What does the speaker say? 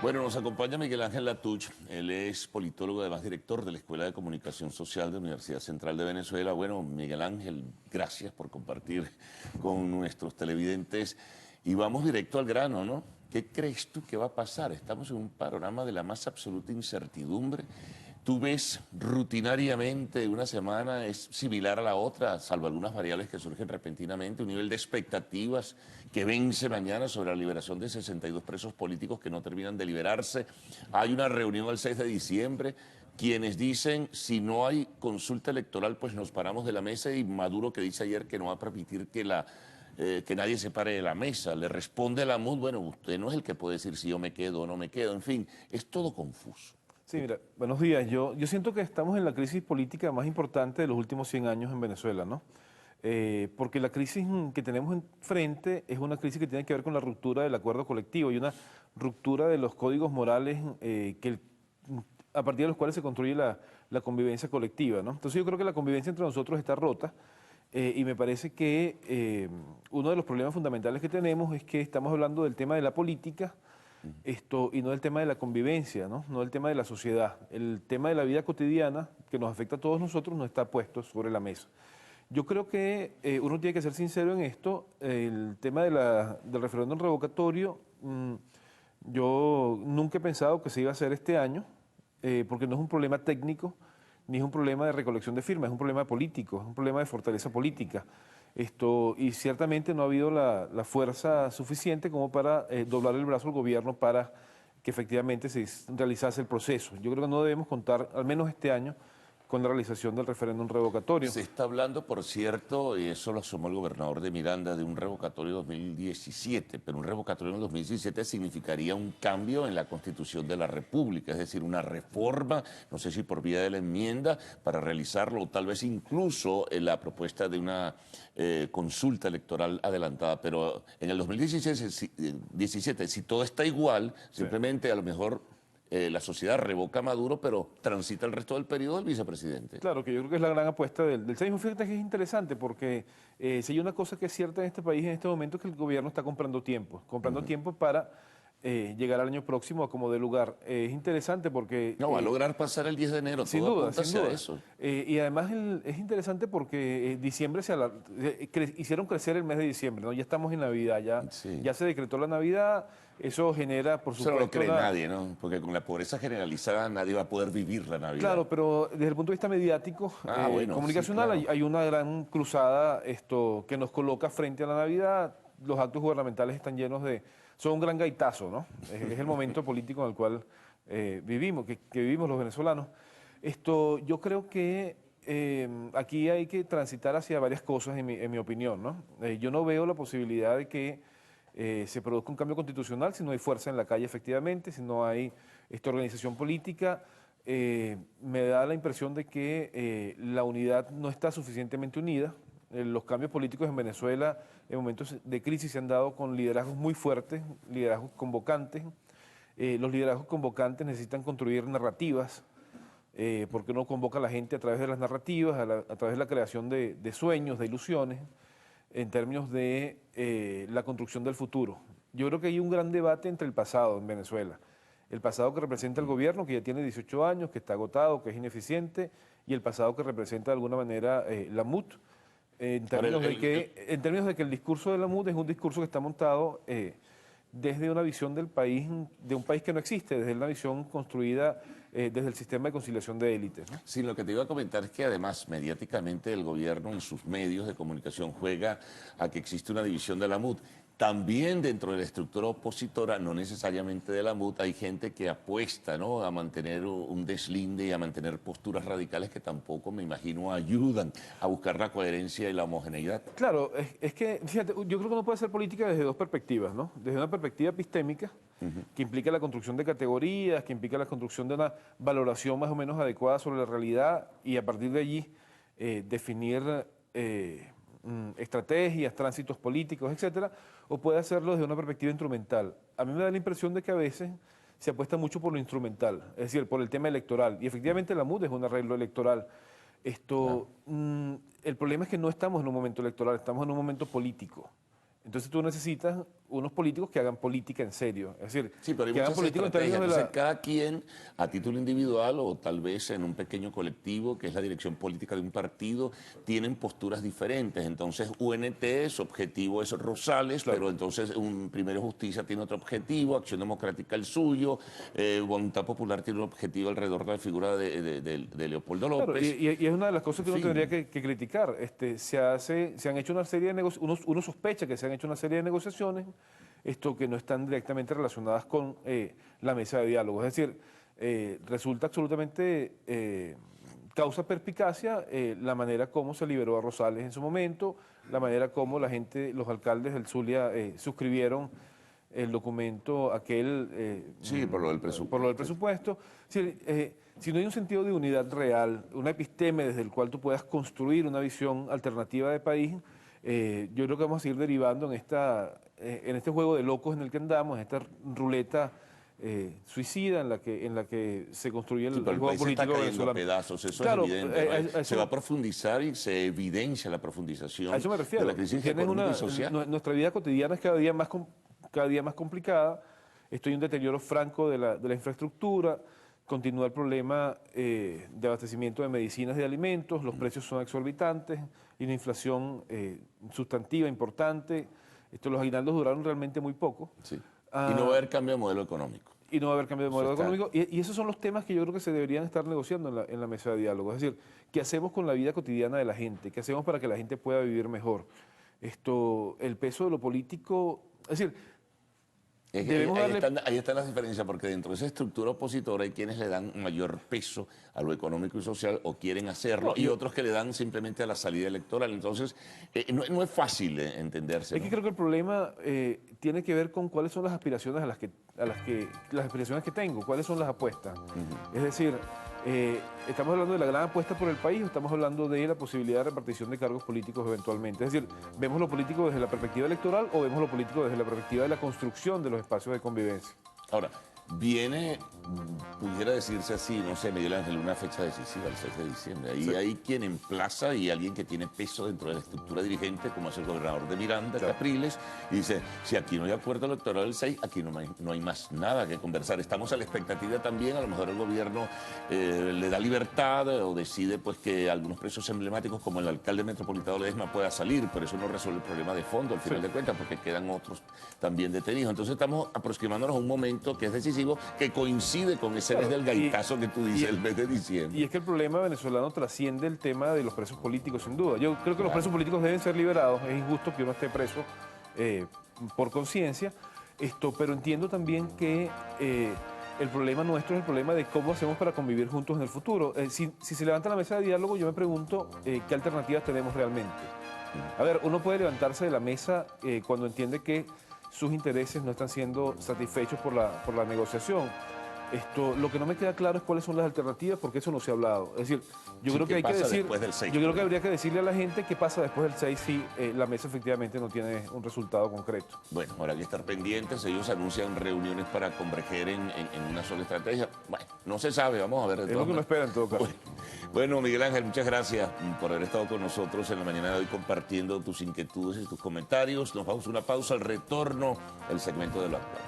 Bueno, nos acompaña Miguel Ángel Latuch, él es politólogo, además director de la Escuela de Comunicación Social de la Universidad Central de Venezuela. Bueno, Miguel Ángel, gracias por compartir con nuestros televidentes y vamos directo al grano, ¿no? ¿Qué crees tú que va a pasar? Estamos en un panorama de la más absoluta incertidumbre. Tú ves rutinariamente una semana es similar a la otra, salvo algunas variables que surgen repentinamente, un nivel de expectativas que vence mañana sobre la liberación de 62 presos políticos que no terminan de liberarse. Hay una reunión el 6 de diciembre, quienes dicen si no hay consulta electoral pues nos paramos de la mesa, y Maduro, que dice ayer que no va a permitir que nadie se pare de la mesa. Le responde la MUD, bueno, usted no es el que puede decir si yo me quedo o no me quedo, en fin, es todo confuso. Sí, mira, buenos días. Yo siento que estamos en la crisis política más importante de los últimos 100 años en Venezuela, ¿no? Porque la crisis que tenemos enfrente es una crisis que tiene que ver con la ruptura del acuerdo colectivo y una ruptura de los códigos morales a partir de los cuales se construye la convivencia colectiva, ¿no? Entonces yo creo que la convivencia entre nosotros está rota. Y me parece que uno de los problemas fundamentales que tenemos es que estamos hablando del tema de la política y no del tema de la convivencia, ¿no? No del tema de la sociedad. El tema de la vida cotidiana que nos afecta a todos nosotros no está puesto sobre la mesa. Yo creo que uno tiene que ser sincero en esto. El tema del referéndum revocatorio, yo nunca he pensado que se iba a hacer este año, porque no es un problema técnico, ni es un problema de recolección de firmas, es un problema político, es un problema de fortaleza política. Y ciertamente no ha habido la fuerza suficiente como para doblar el brazo al gobierno para que efectivamente se realizase el proceso. Yo creo que no debemos contar, al menos este año, con la realización del referéndum revocatorio. Se está hablando, por cierto, y eso lo asomó el gobernador de Miranda, de un revocatorio 2017, pero un revocatorio en 2017 significaría un cambio en la Constitución de la República, es decir, una reforma, no sé si por vía de la enmienda, para realizarlo, o tal vez incluso la propuesta de una consulta electoral adelantada, pero en el 2017, si todo está igual, simplemente a lo mejor la sociedad revoca a Maduro, pero transita el resto del periodo del vicepresidente. Claro, que yo creo que es la gran apuesta del seismo. Fíjate que es interesante porque si hay una cosa que es cierta en este país en este momento es que el gobierno está comprando tiempo para llegar al año próximo a como dé lugar. Es interesante porque... No, va a lograr pasar el 10 de enero, sin todo duda, apunta sin hacia duda. eso. Y además es interesante porque diciembre hicieron crecer el mes de diciembre, ¿no? Ya estamos en Navidad, Sí. ya se decretó la Navidad, eso genera, por Eso supuesto... no lo cree nadie, ¿no? Porque con la pobreza generalizada nadie va a poder vivir la Navidad. Claro, pero desde el punto de vista mediático, Bueno, comunicacional, sí, claro. hay una gran cruzada que nos coloca frente a la Navidad. Los actos gubernamentales están llenos son un gran gaitazo, ¿no? Es el momento político en el cual vivimos, que vivimos los venezolanos. Yo creo que aquí hay que transitar hacia varias cosas, en mi opinión, ¿no? Yo no veo la posibilidad de que se produzca un cambio constitucional si no hay fuerza en la calle, efectivamente, si no hay esta organización política. Me da la impresión de que la unidad no está suficientemente unida. Los cambios políticos en Venezuela en momentos de crisis se han dado con liderazgos muy fuertes, liderazgos convocantes. Los liderazgos convocantes necesitan construir narrativas, porque uno convoca a la gente a través de las narrativas, a través de la creación de sueños, de ilusiones, en términos de la construcción del futuro. Yo creo que hay un gran debate entre el pasado en Venezuela. El pasado que representa el gobierno, que ya tiene 18 años, que está agotado, que es ineficiente, y el pasado que representa de alguna manera la MUT, en términos de que el discurso de la MUT es un discurso que está montado desde una visión del país, de un país que no existe, desde una visión construida desde el sistema de conciliación de élites, ¿no? Sí, lo que te iba a comentar es que además mediáticamente el gobierno en sus medios de comunicación juega a que existe una división de la MUD. También dentro de la estructura opositora, no necesariamente de la MUD, hay gente que apuesta, ¿no?, a mantener un deslinde y a mantener posturas radicales que tampoco, me imagino, ayudan a buscar la coherencia y la homogeneidad. Claro, es que, fíjate, yo creo que uno puede hacer política desde dos perspectivas, ¿no? Desde una perspectiva epistémica, que implica la construcción de categorías, que implica la construcción de una valoración más o menos adecuada sobre la realidad y a partir de allí definir estrategias, tránsitos políticos, etcétera, o puede hacerlo desde una perspectiva instrumental. A mí me da la impresión de que a veces se apuesta mucho por lo instrumental, es decir, por el tema electoral, y efectivamente la MUD es un arreglo electoral. Claro. El problema es que no estamos en un momento electoral, estamos en un momento político. Entonces tú necesitas unos políticos que hagan política en serio. Es decir, Sí, pero hay que hagan muchas política en estrategias. términos de Entonces, cada quien, a título individual o tal vez en un pequeño colectivo, que es la dirección política de un partido, tienen posturas diferentes. Entonces, UNT, su objetivo es Rosales, Claro. pero entonces un Primero Justicia tiene otro objetivo, Acción Democrática el suyo, Voluntad Popular tiene un objetivo alrededor de la figura de Leopoldo Claro, López. y es una de las cosas que En uno fin. tendría que criticar. Se han hecho una serie de negociaciones, uno sospecha que se han hecho una serie de negociaciones que no están directamente relacionadas con la mesa de diálogo. Es decir, resulta absolutamente causa perspicacia la manera como se liberó a Rosales en su momento, la manera como la gente, los alcaldes del Zulia suscribieron el documento aquel Sí, por lo del presupuesto. por lo del presupuesto. Es decir, si no hay un sentido de unidad real, una episteme desde el cual tú puedas construir una visión alternativa de país, yo creo que vamos a seguir derivando en este juego de locos en el que andamos, en esta ruleta suicida en la que se construye el, Sí, pero el el juego país está político cayendo a venezolano. pedazos, eso Claro, es evidente, ¿no? a Se va a profundizar y se evidencia la profundización a eso me refiero. de la crisis Tienes económica y social. Nuestra vida cotidiana es cada día más complicada. Hay un deterioro franco de la infraestructura. Continúa el problema de abastecimiento de medicinas y de alimentos. Los precios son exorbitantes y una inflación sustantiva importante. Los aguinaldos duraron realmente muy poco. Sí. Ah, Y no va a haber cambio de modelo económico. Y no va a haber cambio de modelo Eso está. económico. Y esos son los temas que yo creo que se deberían estar negociando en la mesa de diálogo. Es decir, ¿qué hacemos con la vida cotidiana de la gente? ¿Qué hacemos para que la gente pueda vivir mejor? El peso de lo político, es decir, Es que debemos darle... ahí están las diferencias, porque dentro de esa estructura opositora hay quienes le dan mayor peso a lo económico y social o quieren hacerlo, y otros que le dan simplemente a la salida electoral. Entonces, no es fácil entenderse. Es que ¿no? creo que el problema tiene que ver con cuáles son las aspiraciones las aspiraciones que tengo, cuáles son las apuestas. Es decir, ¿estamos hablando de la gran apuesta por el país o estamos hablando de la posibilidad de repartición de cargos políticos eventualmente? Es decir, ¿vemos lo político desde la perspectiva electoral o vemos lo político desde la perspectiva de la construcción de los espacios de convivencia? Ahora, viene, pudiera decirse así, no sé, Miguel Ángel, una fecha decisiva, el 6 de diciembre. Ahí Sí. hay quien emplaza y alguien que tiene peso dentro de la estructura dirigente, como es el gobernador de Miranda, Claro. Capriles, y dice, si aquí no hay acuerdo electoral el 6, aquí no hay más nada que conversar. Estamos a la expectativa también, a lo mejor el gobierno le da libertad o decide pues que algunos presos emblemáticos, como el alcalde metropolitano de Ledesma, pueda salir, pero eso no resuelve el problema de fondo al final de cuentas, porque quedan otros también detenidos. Entonces estamos aproximándonos a un momento que es decisivo, que coincide con ese mes del gaitazo que tú dices, el mes de diciembre. Y es que el problema venezolano trasciende el tema de los presos políticos, sin duda. Yo creo que los presos políticos deben ser liberados. Es injusto que uno esté preso por conciencia. Pero entiendo también que el problema nuestro es el problema de cómo hacemos para convivir juntos en el futuro. Si se levanta la mesa de diálogo, yo me pregunto qué alternativas tenemos realmente. A ver, uno puede levantarse de la mesa cuando entiende que sus intereses no están siendo satisfechos por la negociación. Lo que no me queda claro es cuáles son las alternativas, porque eso no se ha hablado. Es decir, yo Sí, creo que ¿qué hay que pasa decir, después del 6? yo creo que habría que decirle a la gente qué pasa después del 6 si la mesa efectivamente no tiene un resultado concreto. Bueno, ahora hay que estar pendientes. Ellos anuncian reuniones para converger en una sola estrategia. Bueno, no se sabe, vamos a ver. Es lo que uno espera en todo caso. Bueno, Miguel Ángel, muchas gracias por haber estado con nosotros en la mañana de hoy compartiendo tus inquietudes y tus comentarios. Nos vamos a una pausa, al retorno, el segmento de lo actual.